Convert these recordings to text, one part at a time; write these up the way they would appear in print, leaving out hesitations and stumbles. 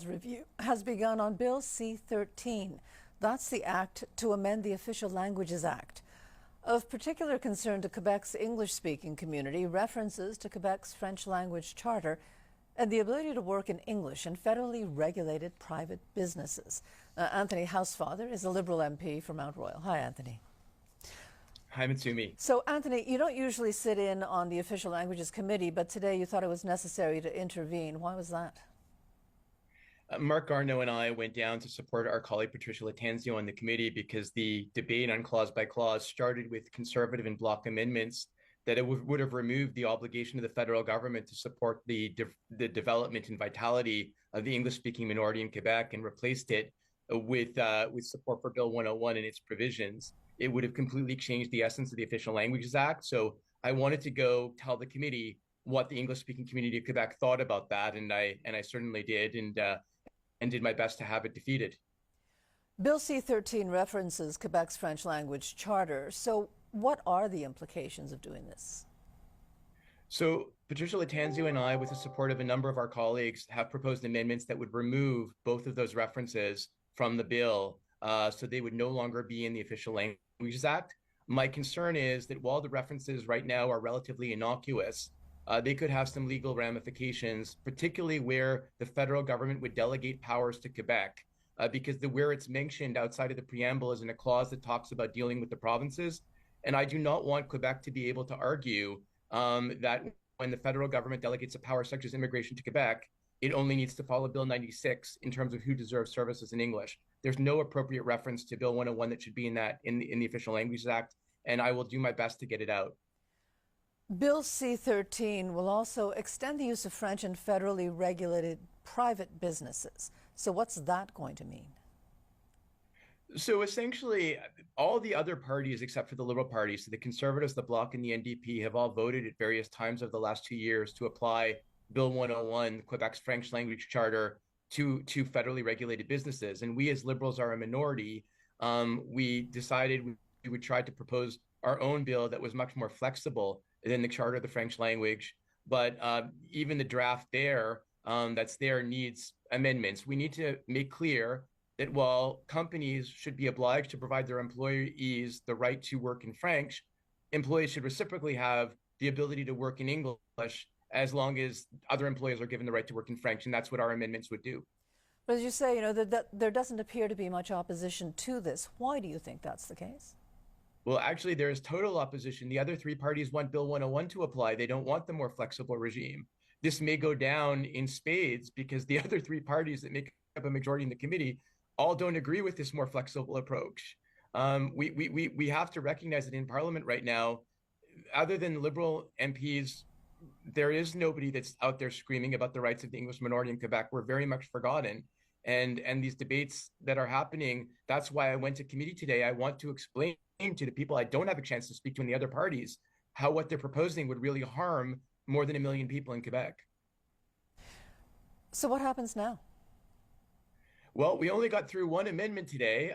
Review has begun on Bill C-13. That's the act to amend the Official Languages Act. Of particular concern to Quebec's English-speaking community, references to Quebec's French language charter and the ability to work in English in federally regulated private businesses. Anthony Housefather is a Liberal MP for Mount Royal. Hi, Anthony. Hi, Mutsumi. So, Anthony, you don't usually sit in on the Official Languages Committee, but today you thought it was necessary to intervene. Why was that? Mark Garneau and I went down to support our colleague Patricia Lattanzio on the committee because the debate on clause by clause started with Conservative and Bloc amendments that it would have removed the obligation of the federal government to support the development and vitality of the English-speaking minority in Quebec and replaced it with support for Bill 101 and its provisions. It would have completely changed the essence of the Official Languages Act. So I wanted to go tell the committee what the English-speaking community of Quebec thought about that, and I certainly did, and did my best to have it defeated. Bill C-13 references Quebec's French language charter. So what are the implications of doing this? So Patricia Lattanzio and I, with the support of a number of our colleagues, have proposed amendments that would remove both of those references from the bill, so they would no longer be in the Official Languages Act. My concern is that while the references right now are relatively innocuous, they could have some legal ramifications, particularly where the federal government would delegate powers to Quebec, because where it's mentioned outside of the preamble is in a clause that talks about dealing with the provinces. And I do not want Quebec to be able to argue that when the federal government delegates a power such as immigration to Quebec, it only needs to follow Bill 96 in terms of who deserves services in English. There's no appropriate reference to Bill 101 that should be in the Official Languages Act, and I will do my best to get it out. Bill C-13 will also extend the use of French in federally regulated private businesses. So what's that going to mean? So essentially, all the other parties, except for the Liberal Party, so the Conservatives, the Bloc, and the NDP, have all voted at various times over the last 2 years to apply Bill 101, Quebec's French language charter, to federally regulated businesses. And we as Liberals are a minority. We decided we would try to propose our own bill that was much more flexible than the charter of the French language. But even the draft that's there needs amendments. We need to make clear that while companies should be obliged to provide their employees the right to work in French, employees should reciprocally have the ability to work in English as long as other employees are given the right to work in French. And that's what our amendments would do. But as you say, that there doesn't appear to be much opposition to this. Why do you think that's the case? Well, actually, there is total opposition. The other three parties want Bill 101 to apply. They don't want the more flexible regime. This may go down in spades because the other three parties that make up a majority in the committee all don't agree with this more flexible approach. We have to recognize that in Parliament right now, other than Liberal MPs, there is nobody that's out there screaming about the rights of the English minority in Quebec. We're very much forgotten. And these debates that are happening, that's why I went to committee today. I want to explain to the people I don't have a chance to speak to in the other parties how what they're proposing would really harm more than 1 million people in Quebec. So what happens now? Well, we only got through one amendment today.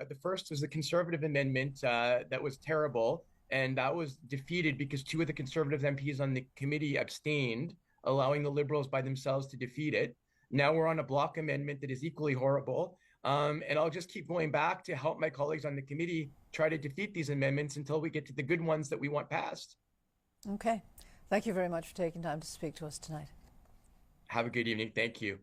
The first was the Conservative amendment that was terrible, and that was defeated because two of the Conservative MPs on the committee abstained, allowing the Liberals by themselves to defeat it. Now we're on a Bloc amendment that is equally horrible, and I'll just keep going back to help my colleagues on the committee try to defeat these amendments until we get to the good ones that we want passed. Okay. Thank you very much for taking time to speak to us tonight. Have a good evening. Thank you.